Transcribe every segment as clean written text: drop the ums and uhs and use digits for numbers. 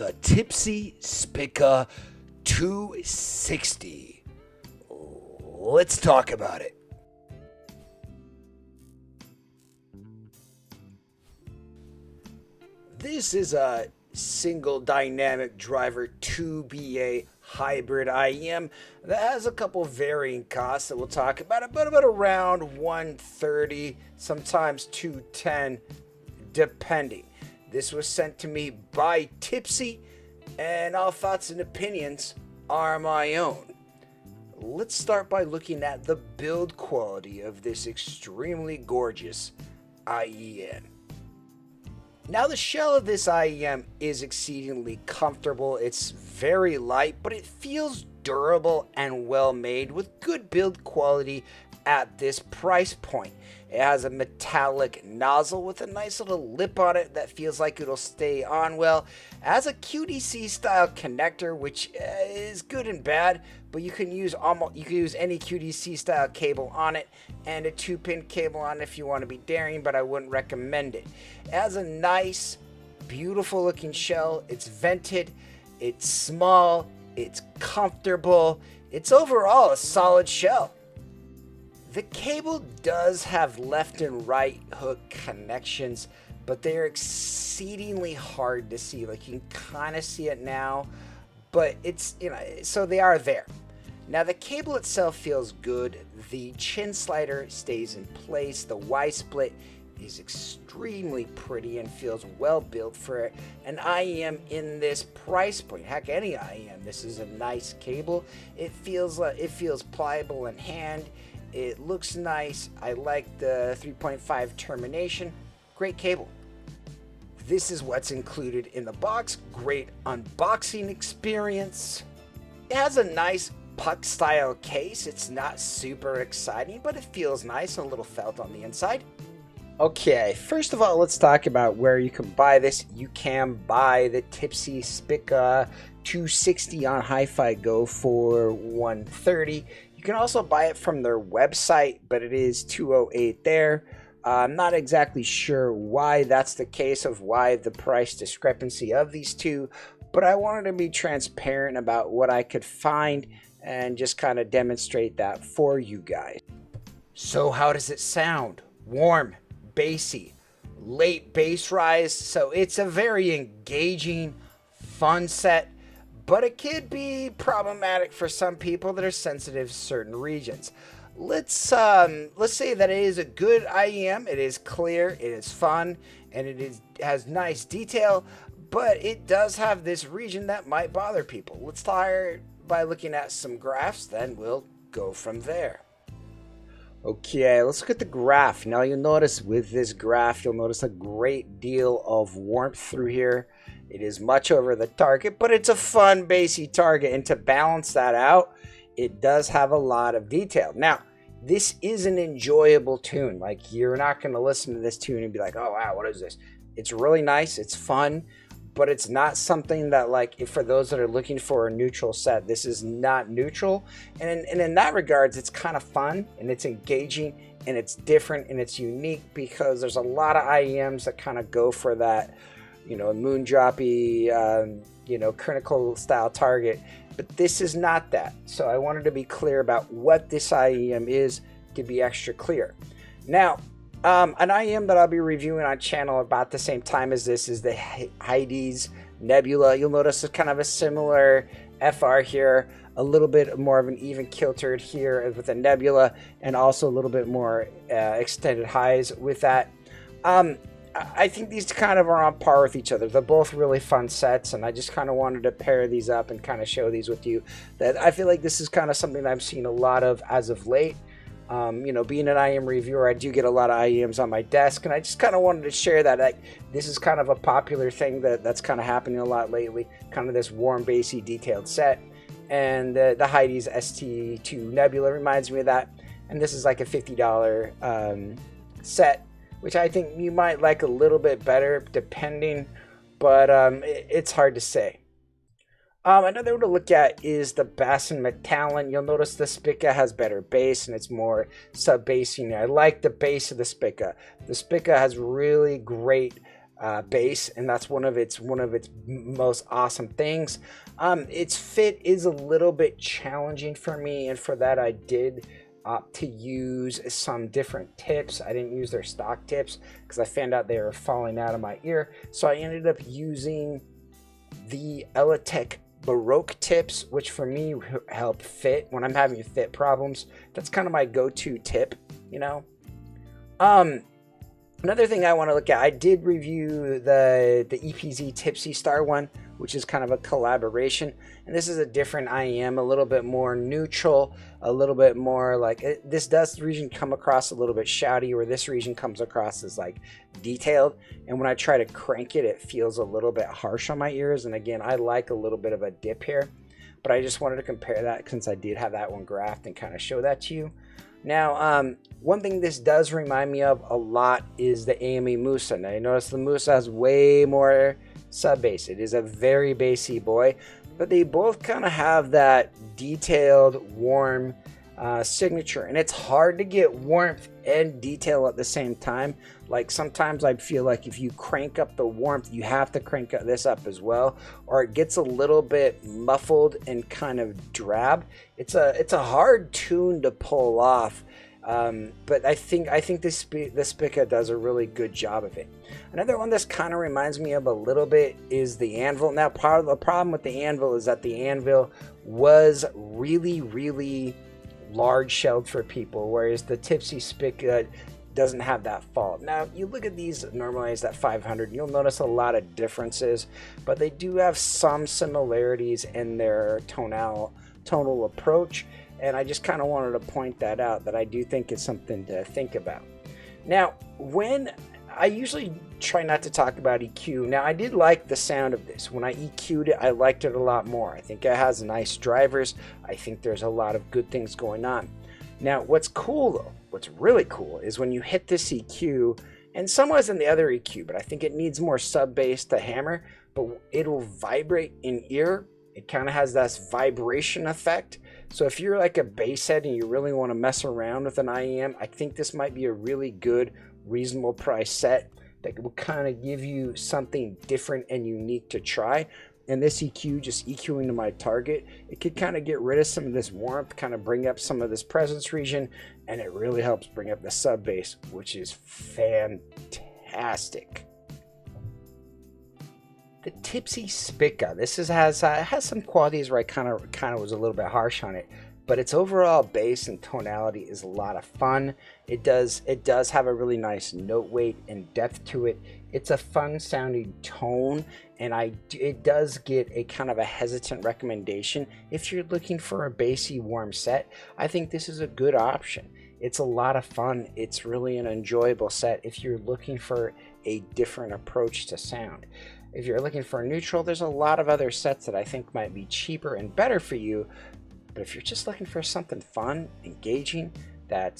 the TIPSY Spica260. Let's talk about it. This is a single dynamic driver 2BA hybrid IEM that has a couple varying costs that we'll talk about, about around $130, sometimes $210, depending. This was sent to me by Tipsy, and all thoughts and opinions are my own. Let's start by looking at the build quality of this extremely gorgeous IEM. Now, the shell of this IEM is exceedingly comfortable. It's very light, but it feels durable and well made with good build quality at this price point. It has a metallic nozzle with a nice little lip on it that feels like it'll stay on well. It has a QDC style connector, which is good and bad, but you can use any QDC style cable on it, and a 2-pin cable on it if you want to be daring, but I wouldn't recommend it. It has a nice, beautiful looking shell. It's vented, it's small, it's comfortable, it's overall a solid shell. The cable does have left and right hook connections, but they're exceedingly hard to see. Like, you can kind of see it now, but it's, so they are there. Now, the cable itself feels good. The chin slider stays in place. The Y-split is extremely pretty and feels well built for an IEM in this price point. Heck, any IEM. This is a nice cable. It feels pliable in hand. It looks nice. I like the 3.5 termination. Great cable. This is what's included in the box. Great unboxing experience. It has a nice puck style case. It's not super exciting, but it feels nice and a little felt on the inside. Okay, first of all, let's talk about where you can buy this. You can buy the TIPSY Spica260 on Hi-Fi Go for $130. You can also buy it from their website, but it is $208 there. I'm not exactly sure why that's the case, of why the price discrepancy of these two, but I wanted to be transparent about what I could find and just kind of demonstrate that for you guys. So how does it sound? Warm, bassy, late bass rise. So it's a very engaging, fun set, but it could be problematic for some people that are sensitive to certain regions. Let's say that it is a good IEM. It is clear, it is fun, and has nice detail, but it does have this region that might bother people. Let's start by looking at some graphs, then we'll go from there. Okay, let's look at the graph. Now, you'll notice with this graph, you'll notice a great deal of warmth through here. It is much over the target, but it's a fun, bassy target. And to balance that out, it does have a lot of detail. Now, this is an enjoyable tune. Like, you're not going to listen to this tune and be like, oh, wow, what is this? It's really nice. It's fun, but it's not something that, like, for those that are looking for a neutral set, this is not neutral. And in that regards, it's kind of fun, and it's engaging, and it's different, and it's unique, because there's a lot of IEMs that kind of go for that, moon droppy, critical style target, but this is not that. So I wanted to be clear about what this IEM is, to be extra clear. Now, an IEM that I'll be reviewing on channel about the same time as this is the Heidi's Nebula. You'll notice it's kind of a similar FR here, a little bit more of an even kiltered here with the Nebula, and also a little bit more extended highs with that. I think these kind of are on par with each other. They're both really fun sets, and I just kind of wanted to pair these up and kind of show these with you. That I feel like this is kind of something that I've seen a lot of as of late. Being an IEM reviewer, I do get a lot of IEMs on my desk, and I just kind of wanted to share that. Like, this is kind of a popular thing that's kind of happening a lot lately, kind of this warm, bassy, detailed set. And the Heidi's ST2 Nebula reminds me of that. And this is like a $50 set, which I think you might like a little bit better, depending, but it's hard to say. Another one to look at is the bass and metallic. You'll notice the Spica has better bass, and it's more sub-bassing. I like the bass of the Spica. The Spica has really great bass, and that's one of its most awesome things. Its fit is a little bit challenging for me, and for that I did opt to use some different tips. I didn't use their stock tips because I found out they were falling out of my ear, so I ended up using the Elitech Baroque tips, which for me help fit when I'm having fit problems. That's kind of my go-to tip, you know. Another thing I want to look at, I did review the EPZ Tipsy Star one, which is kind of a collaboration, and this is a different IEM, a little bit more neutral, a little bit more like this region come across a little bit shouty, or this region comes across as like detailed, and when I try to crank it, it feels a little bit harsh on my ears. And again, I like a little bit of a dip here, but I just wanted to compare that since I did have that one graphed and kind of show that to you. Now, one thing this does remind me of a lot is the AME Musa. Now, you notice the Musa has way more sub bass. It is a very bassy boy, but they both kind of have that detailed, warm signature, and it's hard to get warmth and detail at the same time. Like sometimes I feel like if you crank up the warmth, you have to crank this up as well, or it gets a little bit muffled and kind of drab. It's a hard tune to pull off, but I think this Spica does a really good job of it. Another one that's kind of reminds me of a little bit is the Anvil. Now, part of the problem with the Anvil is that the Anvil was really large shelled for people, whereas the Tipsy Spica doesn't have that fault. Now, you look at these normalized at 500, you'll notice a lot of differences, but they do have some similarities in their tonal approach, and I just kind of wanted to point that out, that I do think it's something to think about. Now, when I usually try not to talk about EQ. Now, I did like the sound of this. When I EQ'd it, I liked it a lot more. I think it has nice drivers. I think there's a lot of good things going on. Now, what's cool though, what's really cool is when you hit this EQ, and some was in the other EQ, but I think it needs more sub bass to hammer, but it'll vibrate in ear. It kind of has this vibration effect. So if you're like a bass head and you really want to mess around with an IEM, I think this might be a really good, reasonable price set that will kind of give you something different and unique to try. And this EQ, just EQing to my target, it could kind of get rid of some of this warmth, kind of bring up some of this presence region, and it really helps bring up the sub bass, which is fantastic. The Tipsy Spica, this has some qualities where I kind of was a little bit harsh on it, but its overall bass and tonality is a lot of fun. It does have a really nice note weight and depth to it. It's a fun sounding tone, and it does get a kind of a hesitant recommendation if you're looking for a bassy warm set. I think this is a good option. It's a lot of fun. It's really an enjoyable set if you're looking for a different approach to sound. If you're looking for a neutral, there's a lot of other sets that I think might be cheaper and better for you. But if you're just looking for something fun, engaging, that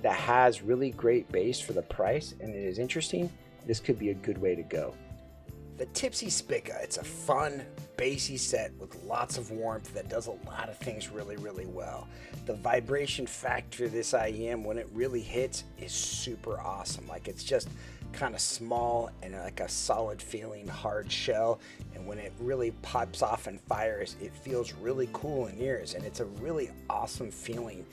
has really great bass for the price and it is interesting, this could be a good way to go. The Tipsy Spica, it's a fun, bassy set with lots of warmth that does a lot of things really, really well. The vibration factor of this IEM, when it really hits, is super awesome. Like, it's just kind of small and like a solid feeling hard shell, and when it really pops off and fires, it feels really cool in ears, and it's a really awesome feeling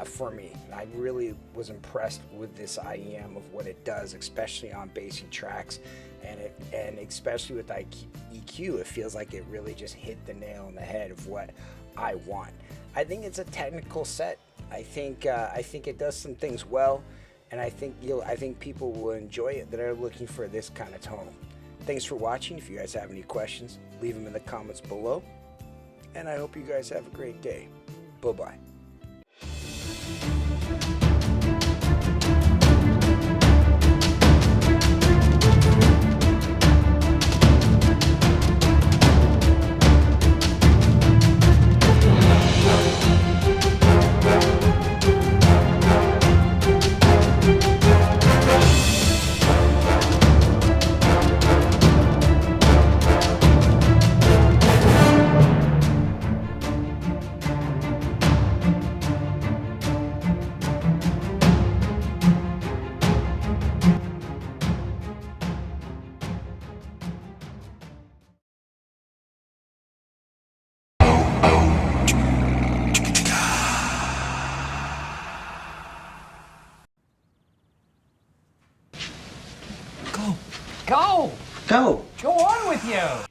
for me. I really was impressed with this IEM of what it does, especially on bassy tracks, and especially with EQ, it feels like it really just hit the nail on the head of what I want. I think it's a technical set. I think it does some things well, and I think people will enjoy it that are looking for this kind of tone. Thanks for watching. If you guys have any questions, leave them in the comments below, and I hope you guys have a great day. Bye-bye. Go! Go. Go on with you!